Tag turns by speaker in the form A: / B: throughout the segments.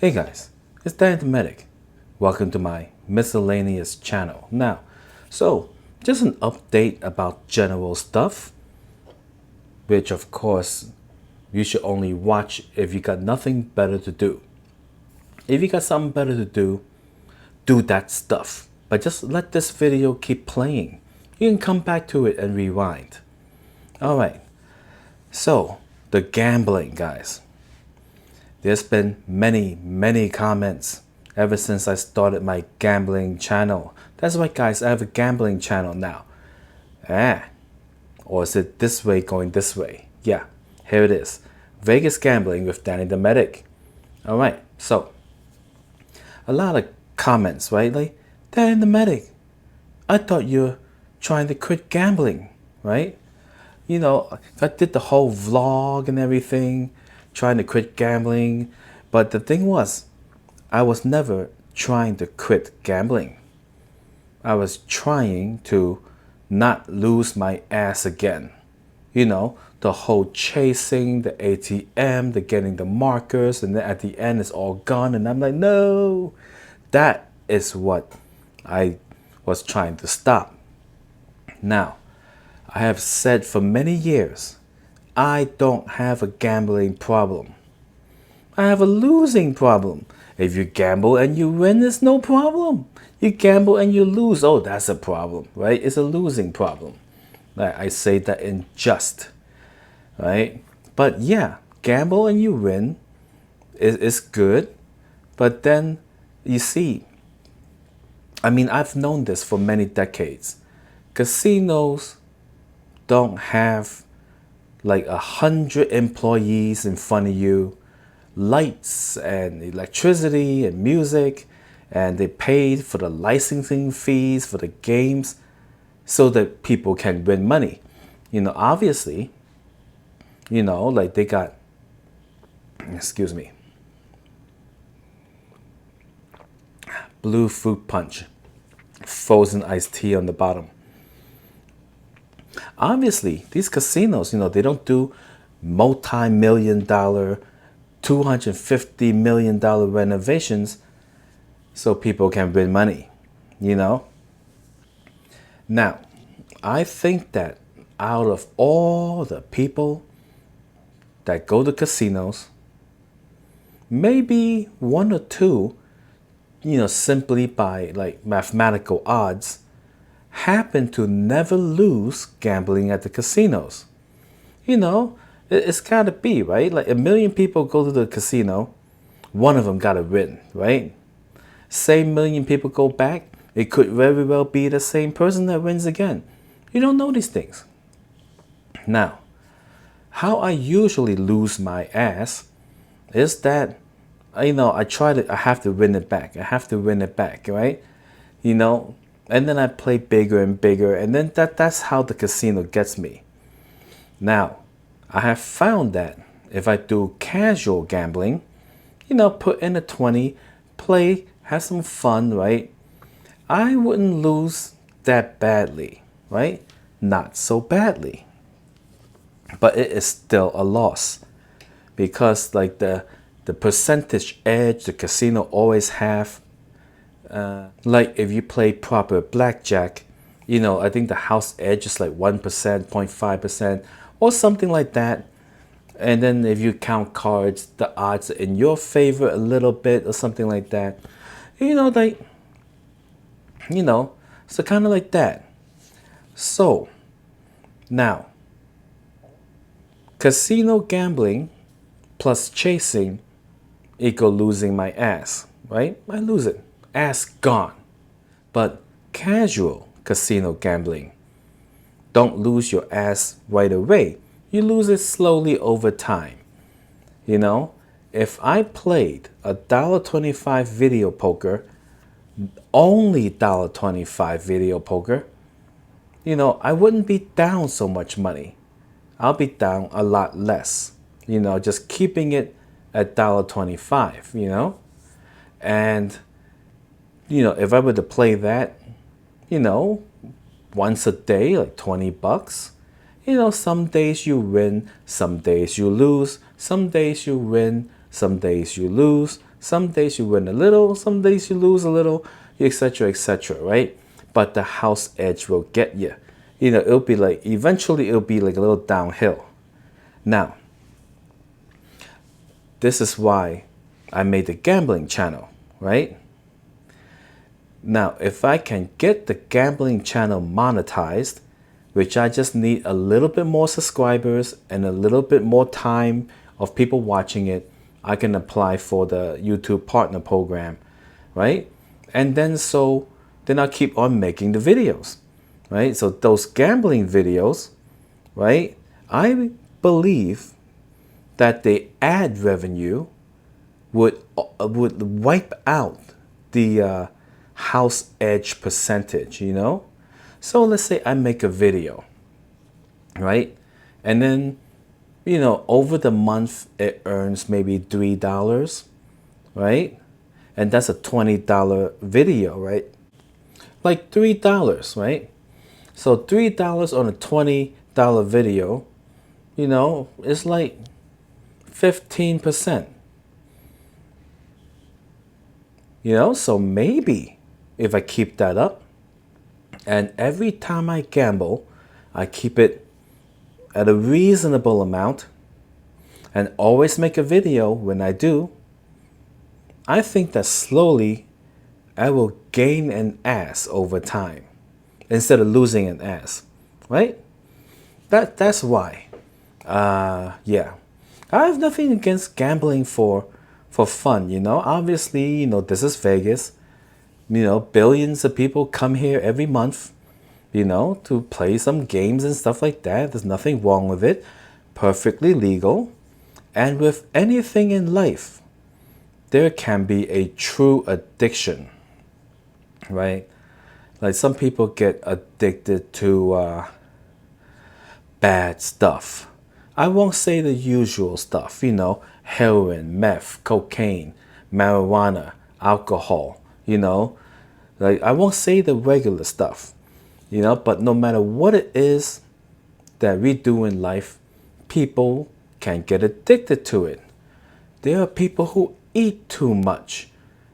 A: Hey guys, it's Dan the Medic. Welcome to my miscellaneous channel. Now, just an update about general stuff, which of course you should only watch if you got nothing better to do. If you got something better to do that stuff. But just let this video keep playing. You can come back to it and rewind. Alright, so the gambling, guys. There's been many comments ever since I started my gambling channel. That's right, guys, I have a gambling channel now. Or is it this way going this way? Yeah, here it is. Vegas Gambling with Danny the Medic. Alright, so a lot of comments, right? Like, Danny the Medic, I thought you were trying to quit gambling, right? You know, I did the whole vlog and everything, trying to quit gambling. But the thing was, I was never trying to quit gambling. I was trying to not lose my ass again. You know, the whole chasing the ATM, the getting the markers, and then at the end it's all gone. And I'm like, no, that is what I was trying to stop. Now, I have said for many years, I don't have a gambling problem. I have a losing problem. If you gamble and you win, it's no problem. You gamble and you lose, oh, that's a problem, right? It's a losing problem. I say that in jest, right? But yeah, gamble and you win is good. But then, you see, I mean, I've known this for many decades. Casinos don't have like 100 employees in front of you, lights and electricity and music, and they paid for the licensing fees for the games so that people can win money. You know, obviously, you know, like they got, excuse me, blue fruit punch, frozen iced tea on the bottom. Obviously, these casinos, you know, they don't do multi-million-dollar, $250 million renovations so people can win money, you know? Now, I think that out of all the people that go to casinos, maybe one or two, you know, simply by like mathematical odds, happen to never lose gambling at the casinos. You know, it's gotta be, right? Like 1 million people go to the casino, one of them gotta win, right? Same 1,000,000 people go back, it could very well be the same person that wins again. You don't know these things. Now, how I usually lose my ass is that, you know, I have to win it back. I have to win it back, right? You know, and then I play bigger and bigger, and then that's how the casino gets me. Now, I have found that if I do casual gambling, you know, put in a 20, play, have some fun, right? I wouldn't lose that badly, right? Not so badly. But it is still a loss because like the percentage edge the casino always have, like if you play proper blackjack, you know, I think the house edge is like 1%, 0.5%, or something like that. And then if you count cards, the odds are in your favor a little bit or something like that. You know, like, you know, so kind of like that. So, now, casino gambling plus chasing equal losing my ass, right? I lose it. Ass gone. But casual casino gambling, don't lose your ass right away. You lose it slowly over time. You know, if I played a $1.25 video poker, only $1.25 video poker, you know, I wouldn't be down so much money. I'll be down a lot less, you know, just keeping it at $1.25, you know? And, you know, if I were to play that, you know, once a day, like 20 bucks, you know, some days you win, some days you lose, some days you win, some days you lose, Some days you win a little, some days you lose a little, etc., right? But the house edge will get you. It'll be like, eventually it'll be like a little downhill. Now, this is why I made the gambling channel, right? Now, if I can get the gambling channel monetized, which I just need a little bit more subscribers and a little bit more time of people watching it, I can apply for the YouTube partner program, right? And then I'll keep on making the videos, right? So those gambling videos, right? I believe that the ad revenue would wipe out the house edge percentage, So let's say I make a video, right? And then, over the month it earns maybe $3, right? And that's a $20 video, right? Like $3, right? So $3 on a $20 video, it's like 15%. So maybe if I keep that up, and every time I gamble, I keep it at a reasonable amount, and always make a video when I do, I think that slowly I will gain an ass over time instead of losing an ass, right? That's why. Yeah. I have nothing against gambling for fun, Obviously, this is Vegas. Billions of people come here every month, to play some games and stuff like that. There's nothing wrong with it. Perfectly legal. And with anything in life, there can be a true addiction, right? Like some people get addicted to bad stuff. I won't say the usual stuff, heroin, meth, cocaine, marijuana, alcohol, Like I won't say the regular stuff, but no matter what it is that we do in life, people can get addicted to it. There are people who eat too much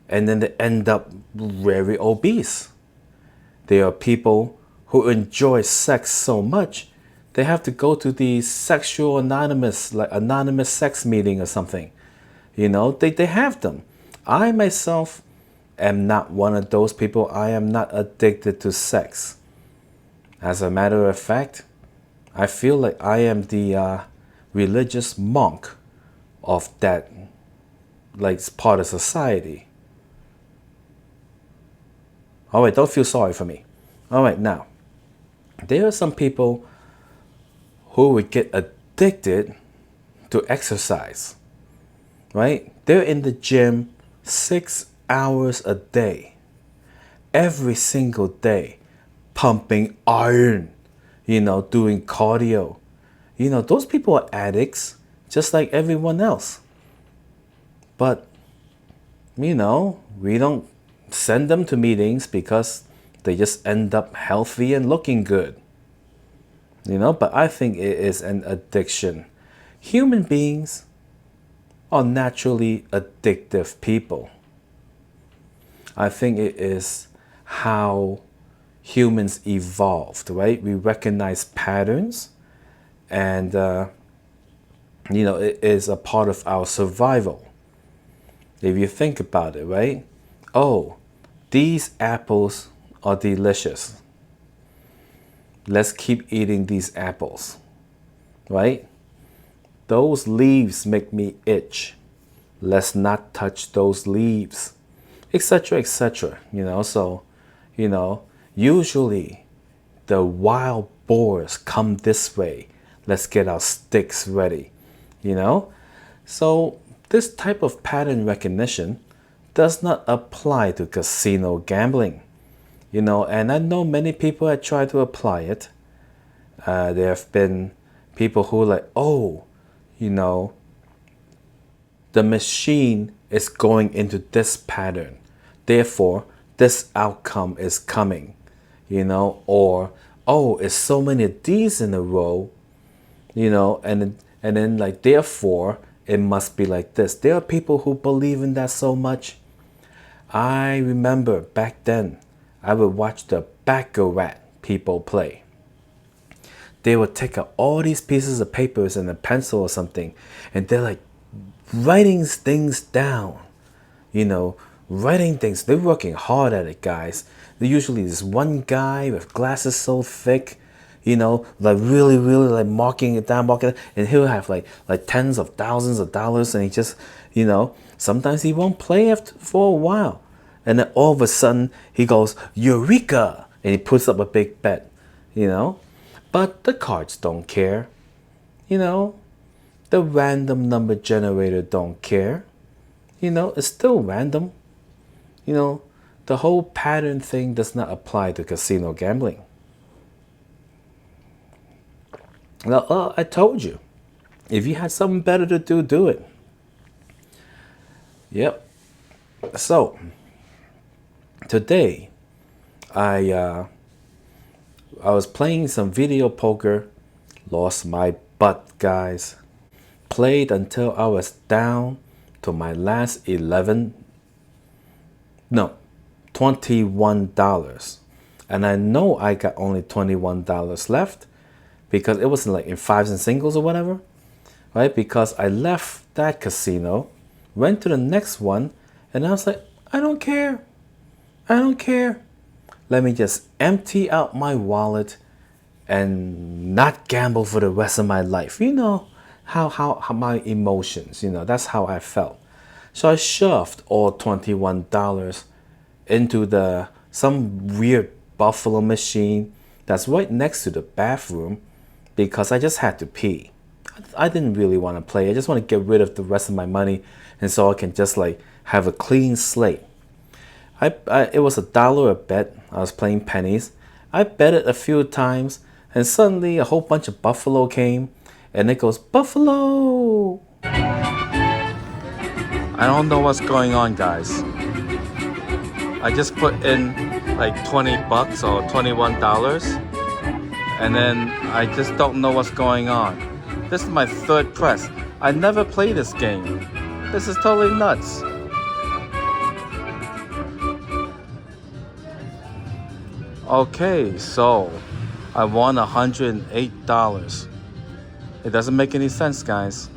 A: and then they end up very obese. There are people who enjoy sex so much they have to go to the sexual anonymous sex meeting or something. They have them. I myself am not one of those people. I am not addicted to sex. As a matter of fact, I feel like I am the religious monk of that part of society. All right, don't feel sorry for me. All right, now, there are some people who would get addicted to exercise, right? They're in the gym 6 hours a day, every single day, pumping iron, doing cardio. Those people are addicts just like everyone else. But, we don't send them to meetings because they just end up healthy and looking good. But I think it is an addiction. Human beings are naturally addictive people. I think it is how humans evolved, right? We recognize patterns and, it is a part of our survival. If you think about it, right? Oh, these apples are delicious. Let's keep eating these apples, right? Those leaves make me itch. Let's not touch those leaves, etc., etc. So, usually the wild boars come this way. Let's get our sticks ready, So this type of pattern recognition does not apply to casino gambling. And I know many people have tried to apply it. There have been people who are like, oh, the machine is going into this pattern. Therefore, this outcome is coming, or, oh, it's so many of these in a row, and then therefore, it must be like this. There are people who believe in that so much. I remember back then, I would watch the baccarat people play. They would take out all these pieces of papers and a pencil or something, and they're like writing things down, you know, writing things. They're working hard at it, guys. There's usually this one guy with glasses so thick, you know, like really like marking it down, and he'll have like tens of thousands of dollars, and he just, you know, sometimes he won't play for a while, and then all of a sudden he goes eureka, and he puts up a big bet, you know. But the cards don't care, you know. The random number generator don't care, you know. It's still random, you know. The whole pattern thing does not apply to casino gambling. Well, I told you, if you had something better to do, do it. Yep. So today, I was playing some video poker, lost my butt, guys. Played until I was down to my last $21, and I know I got only $21 left because it wasn't like in fives and singles or whatever, right? Because I left that casino, went to the next one, and I was like, I don't care. Let me just empty out my wallet and not gamble for the rest of my life. You know how my emotions, you know, that's how I felt. So I shoved all $21 into some weird buffalo machine that's right next to the bathroom because I just had to pee. I didn't really want to play. I just want to get rid of the rest of my money, and so I can just like have a clean slate. It was $1 a bet. I was playing pennies. I bet it a few times, and suddenly a whole bunch of buffalo came, and it goes, buffalo! I don't know what's going on, guys. I just put in like 20 bucks or $21, and then I just don't know what's going on. This is my third press. I never play this game. This is totally nuts. Okay, so I won $108. It doesn't make any sense, guys.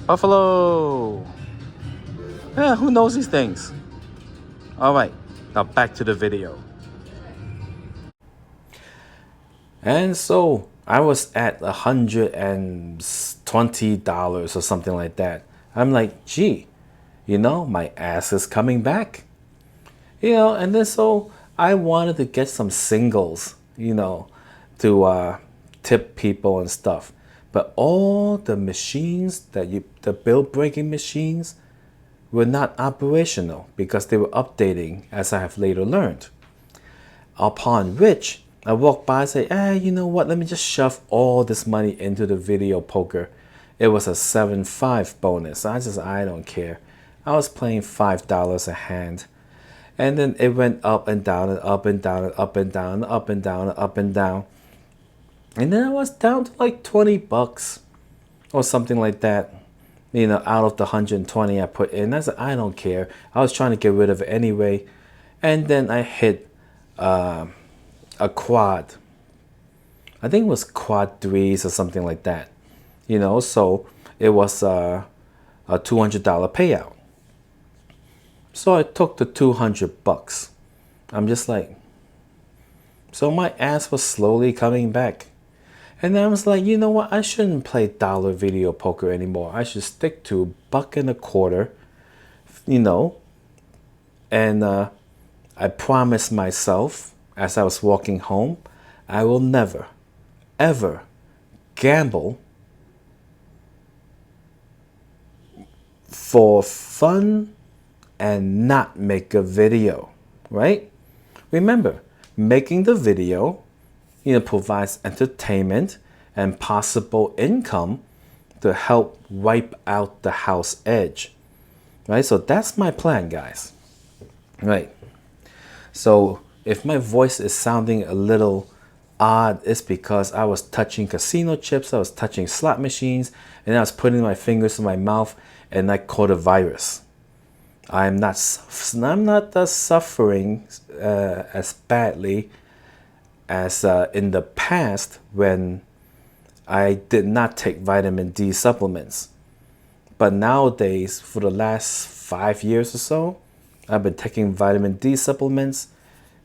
A: Buffalo! Yeah, who knows these things? Alright, now back to the video. And so I was at $120 or something like that. I'm like, gee, you know, my ass is coming back. You know, and then so I wanted to get some singles, you know, to tip people and stuff. But all the machines the bill breaking machines were not operational because they were updating, as I have later learned. Upon which I walked by and say, hey, you know what? Let me just shove all this money into the video poker. It was a 7-5 bonus. I don't care. I was playing $5 a hand. And then it went up and down and up and down and up and down and up and down and up and down. And then I was down to like 20 bucks or something like that. You know, out of the 120 I put in. I said, I don't care. I was trying to get rid of it anyway. And then I hit a quad. I think it was quad threes or something like that. You know, so it was a $200 payout. So I took the 200 bucks. I'm just like, so my ass was slowly coming back. And then I was like, you know what? I shouldn't play dollar video poker anymore. I should stick to $1.25, you know. And I promised myself as I was walking home, I will never, ever gamble for fun and not make a video, right? Remember, making the video, you know, provides entertainment and possible income to help wipe out the house edge, right? So that's my plan, guys, right? So if my voice is sounding a little odd is because I was touching casino chips, I was touching slot machines, and I was putting my fingers in my mouth, and I caught a virus. I'm not suffering as badly as in the past when I did not take vitamin D supplements. But nowadays, for the last 5 years or so, I've been taking vitamin D supplements.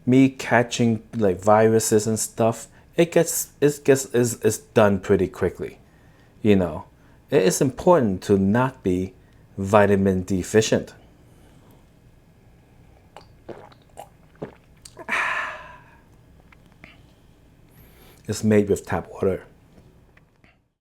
A: Me catching like viruses and stuff, it's done pretty quickly. You know, it is important to not be vitamin deficient. It's made with tap water.